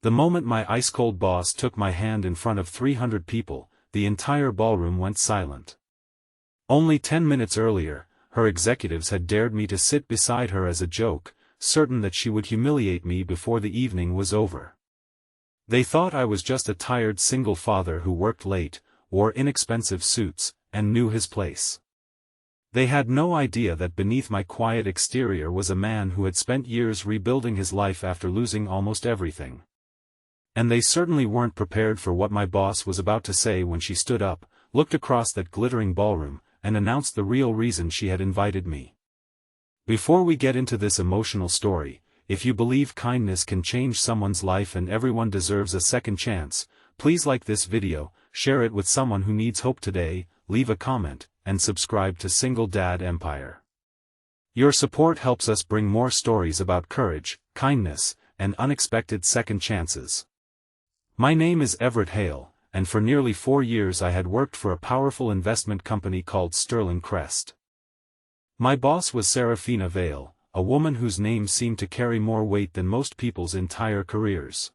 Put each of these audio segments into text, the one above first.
The moment my ice-cold boss took my hand in front of 300 people, the entire ballroom went silent. Only 10 minutes earlier, her executives had dared me to sit beside her as a joke, certain that she would humiliate me before the evening was over. They thought I was just a tired single father who worked late, wore inexpensive suits, and knew his place. They had no idea that beneath my quiet exterior was a man who had spent years rebuilding his life after losing almost everything. And they certainly weren't prepared for what my boss was about to say when she stood up, looked across that glittering ballroom, and announced the real reason she had invited me. Before we get into this emotional story, if you believe kindness can change someone's life and everyone deserves a second chance, please like this video, share it with someone who needs hope today, leave a comment, and subscribe to Single Dad Empire. Your support helps us bring more stories about courage, kindness, and unexpected second chances. My name is Everett Hale, and for nearly 4 years I had worked for a powerful investment company called Sterling Crest. My boss was Seraphina Vale, a woman whose name seemed to carry more weight than most people's entire careers.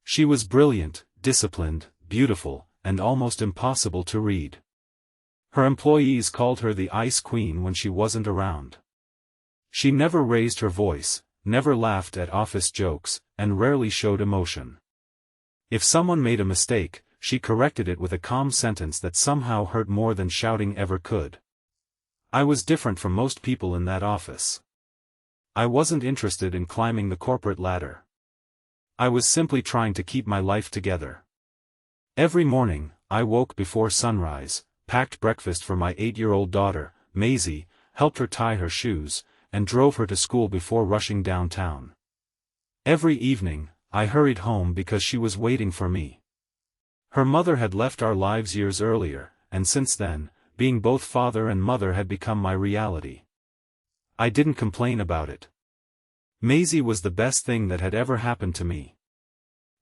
She was brilliant, disciplined, beautiful, and almost impossible to read. Her employees called her the Ice Queen when she wasn't around. She never raised her voice, never laughed at office jokes, and rarely showed emotion. If someone made a mistake, she corrected it with a calm sentence that somehow hurt more than shouting ever could. I was different from most people in that office. I wasn't interested in climbing the corporate ladder. I was simply trying to keep my life together. Every morning, I woke before sunrise, packed breakfast for my 8-year-old daughter, Maisie, helped her tie her shoes, and drove her to school before rushing downtown. Every evening, I hurried home because she was waiting for me. Her mother had left our lives years earlier, and since then, being both father and mother had become my reality. I didn't complain about it. Maisie was the best thing that had ever happened to me.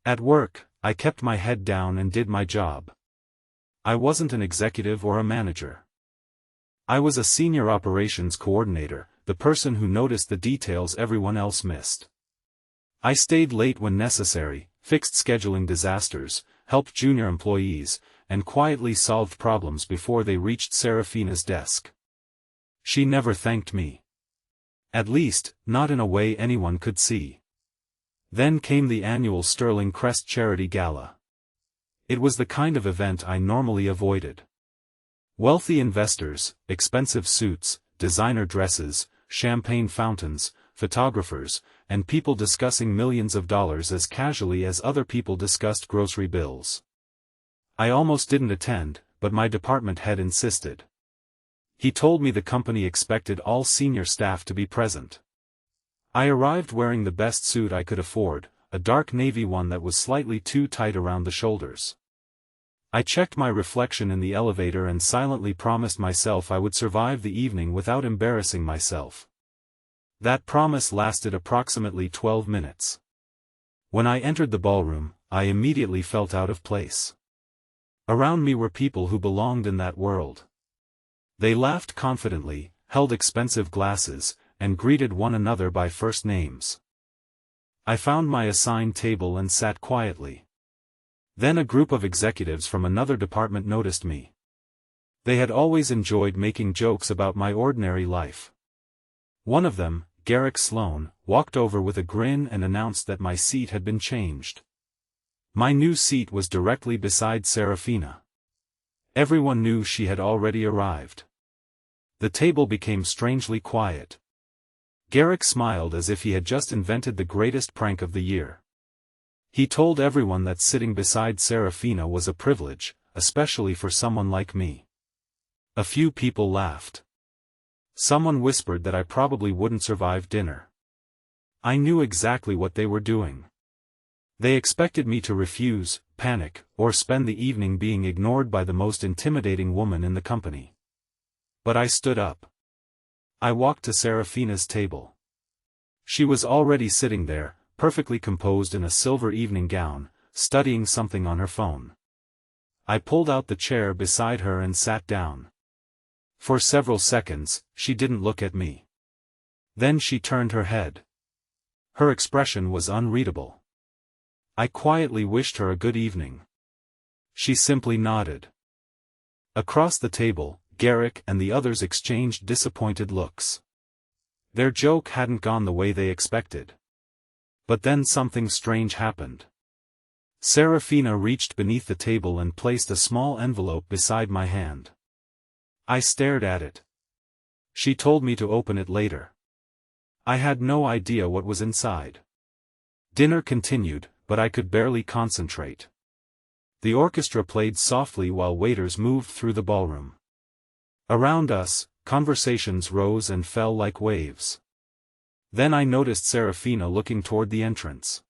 At work, I kept my head down and did my job. I wasn't an executive or a manager. I was a senior operations coordinator, the person who noticed the details everyone else missed. I stayed late when necessary, fixed scheduling disasters, helped junior employees, and quietly solved problems before they reached Seraphina's desk. She never thanked me. At least, not in a way anyone could see. Then came the annual Sterling Crest Charity Gala. It was the kind of event I normally avoided. Wealthy investors, expensive suits, designer dresses, champagne fountains, photographers, and people discussing millions of dollars as casually as other people discussed grocery bills. I almost didn't attend, but my department head insisted. He told me the company expected all senior staff to be present. I arrived wearing the best suit I could afford, a dark navy one that was slightly too tight around the shoulders. I checked my reflection in the elevator and silently promised myself I would survive the evening without embarrassing myself. That promise lasted approximately 12 minutes. When I entered the ballroom, I immediately felt out of place. Around me were people who belonged in that world. They laughed confidently, held expensive glasses, and greeted one another by first names. I found my assigned table and sat quietly. Then a group of executives from another department noticed me. They had always enjoyed making jokes about my ordinary life. One of them, Garrick Sloan, walked over with a grin and announced that my seat had been changed. My new seat was directly beside Seraphina. Everyone knew she had already arrived. The table became strangely quiet. Garrick smiled as if he had just invented the greatest prank of the year. He told everyone that sitting beside Seraphina was a privilege, especially for someone like me. A few people laughed. Someone whispered that I probably wouldn't survive dinner. I knew exactly what they were doing. They expected me to refuse, panic, or spend the evening being ignored by the most intimidating woman in the company. But I stood up. I walked to Seraphina's table. She was already sitting there, perfectly composed in a silver evening gown, studying something on her phone. I pulled out the chair beside her and sat down. For several seconds, she didn't look at me. Then she turned her head. Her expression was unreadable. I quietly wished her a good evening. She simply nodded. Across the table, Garrick and the others exchanged disappointed looks. Their joke hadn't gone the way they expected. But then something strange happened. Seraphina reached beneath the table and placed a small envelope beside my hand. I stared at it. She told me to open it later. I had no idea what was inside. Dinner continued, but I could barely concentrate. The orchestra played softly while waiters moved through the ballroom. Around us, conversations rose and fell like waves. Then I noticed Seraphina looking toward the entrance.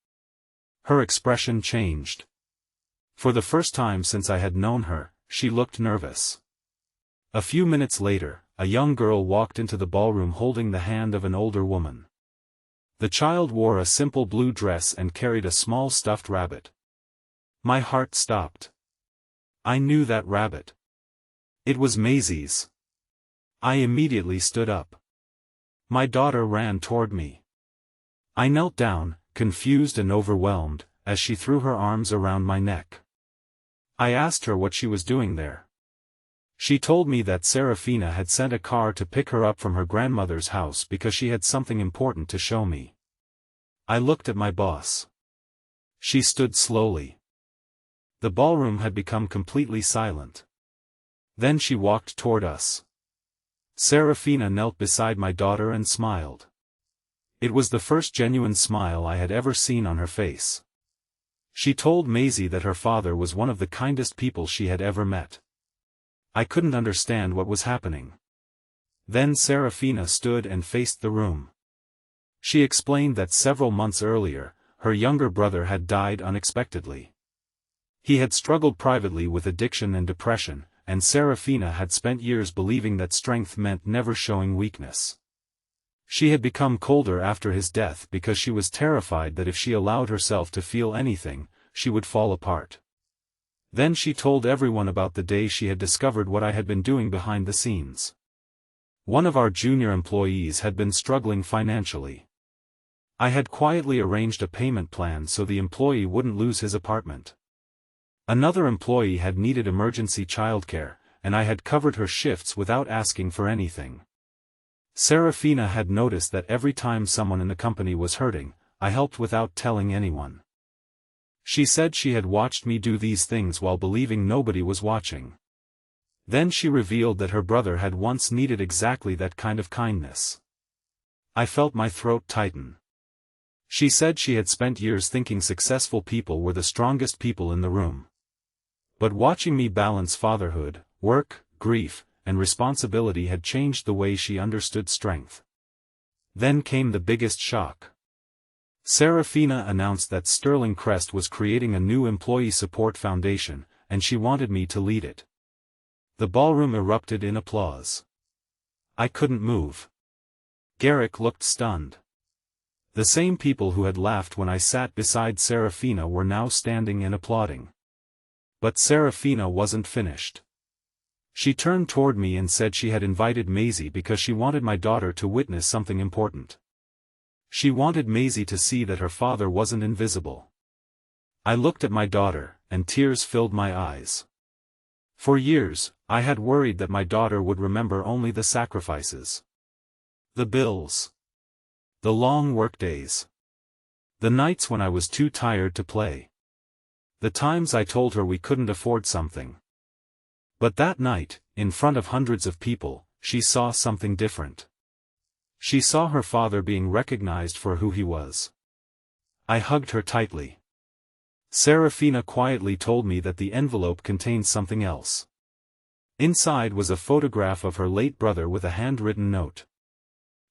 Her expression changed. For the first time since I had known her, she looked nervous. A few minutes later, a young girl walked into the ballroom holding the hand of an older woman. The child wore a simple blue dress and carried a small stuffed rabbit. My heart stopped. I knew that rabbit. It was Maisie's. I immediately stood up. My daughter ran toward me. I knelt down, confused and overwhelmed, as she threw her arms around my neck. I asked her what she was doing there. She told me that Seraphina had sent a car to pick her up from her grandmother's house because she had something important to show me. I looked at my boss. She stood slowly. The ballroom had become completely silent. Then she walked toward us. Seraphina knelt beside my daughter and smiled. It was the first genuine smile I had ever seen on her face. She told Maisie that her father was one of the kindest people she had ever met. I couldn't understand what was happening. Then Seraphina stood and faced the room. She explained that several months earlier, her younger brother had died unexpectedly. He had struggled privately with addiction and depression, and Seraphina had spent years believing that strength meant never showing weakness. She had become colder after his death because she was terrified that if she allowed herself to feel anything, she would fall apart. Then she told everyone about the day she had discovered what I had been doing behind the scenes. One of our junior employees had been struggling financially. I had quietly arranged a payment plan so the employee wouldn't lose his apartment. Another employee had needed emergency childcare, and I had covered her shifts without asking for anything. Seraphina had noticed that every time someone in the company was hurting, I helped without telling anyone. She said she had watched me do these things while believing nobody was watching. Then she revealed that her brother had once needed exactly that kind of kindness. I felt my throat tighten. She said she had spent years thinking successful people were the strongest people in the room. But watching me balance fatherhood, work, grief, and responsibility had changed the way she understood strength. Then came the biggest shock. Seraphina announced that Sterling Crest was creating a new employee support foundation, and she wanted me to lead it. The ballroom erupted in applause. I couldn't move. Garrick looked stunned. The same people who had laughed when I sat beside Seraphina were now standing and applauding. But Seraphina wasn't finished. She turned toward me and said she had invited Maisie because she wanted my daughter to witness something important. She wanted Maisie to see that her father wasn't invisible. I looked at my daughter, and tears filled my eyes. For years, I had worried that my daughter would remember only the sacrifices. The bills. The long workdays. The nights when I was too tired to play. The times I told her we couldn't afford something. But that night, in front of hundreds of people, she saw something different. She saw her father being recognized for who he was. I hugged her tightly. Seraphina quietly told me that the envelope contained something else. Inside was a photograph of her late brother with a handwritten note.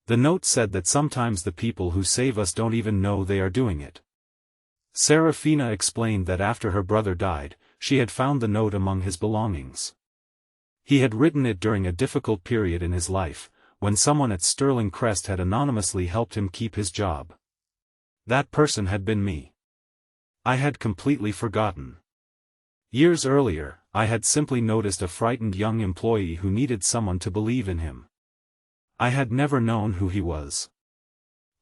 The note said that sometimes the people who save us don't even know they are doing it. Seraphina explained that after her brother died, she had found the note among his belongings. He had written it during a difficult period in his life, when someone at Sterling Crest had anonymously helped him keep his job. That person had been me. I had completely forgotten. Years earlier, I had simply noticed a frightened young employee who needed someone to believe in him. I had never known who he was.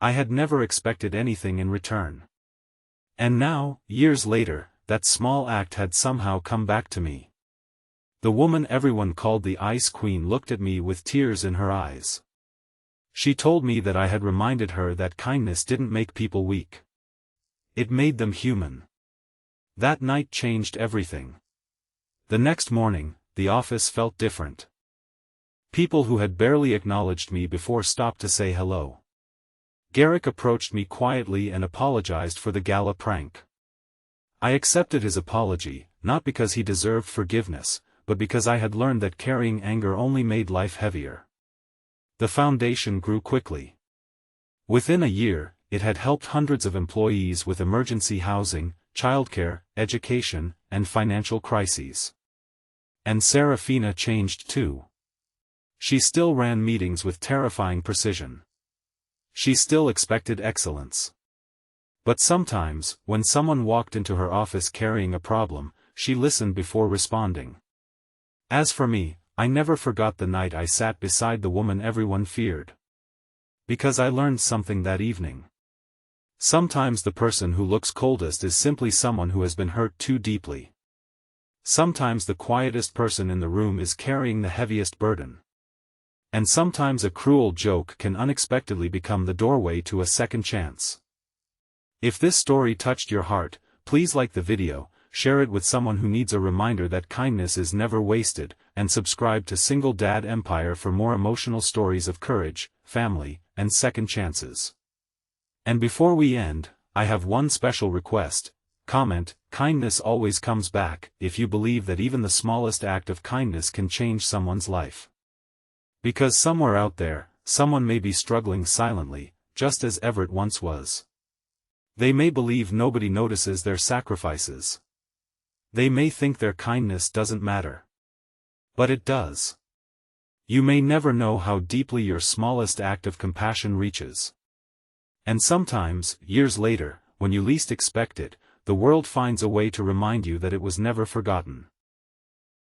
I had never expected anything in return. And now, years later, that small act had somehow come back to me. The woman everyone called the Ice Queen looked at me with tears in her eyes. She told me that I had reminded her that kindness didn't make people weak. It made them human. That night changed everything. The next morning, the office felt different. People who had barely acknowledged me before stopped to say hello. Garrick approached me quietly and apologized for the Gala prank. I accepted his apology, not because he deserved forgiveness, but because I had learned that carrying anger only made life heavier. The foundation grew quickly. Within a year, it had helped hundreds of employees with emergency housing, childcare, education, and financial crises. And Seraphina changed too. She still ran meetings with terrifying precision. She still expected excellence. But sometimes, when someone walked into her office carrying a problem, she listened before responding. As for me, I never forgot the night I sat beside the woman everyone feared. Because I learned something that evening. Sometimes the person who looks coldest is simply someone who has been hurt too deeply. Sometimes the quietest person in the room is carrying the heaviest burden. And sometimes a cruel joke can unexpectedly become the doorway to a second chance. If this story touched your heart, please like the video, share it with someone who needs a reminder that kindness is never wasted, and subscribe to Single Dad Empire for more emotional stories of courage, family, and second chances. And before we end, I have one special request. Comment, "Kindness always comes back," if you believe that even the smallest act of kindness can change someone's life. Because somewhere out there, someone may be struggling silently, just as Everett once was. They may believe nobody notices their sacrifices. They may think their kindness doesn't matter. But it does. You may never know how deeply your smallest act of compassion reaches. And sometimes, years later, when you least expect it, the world finds a way to remind you that it was never forgotten.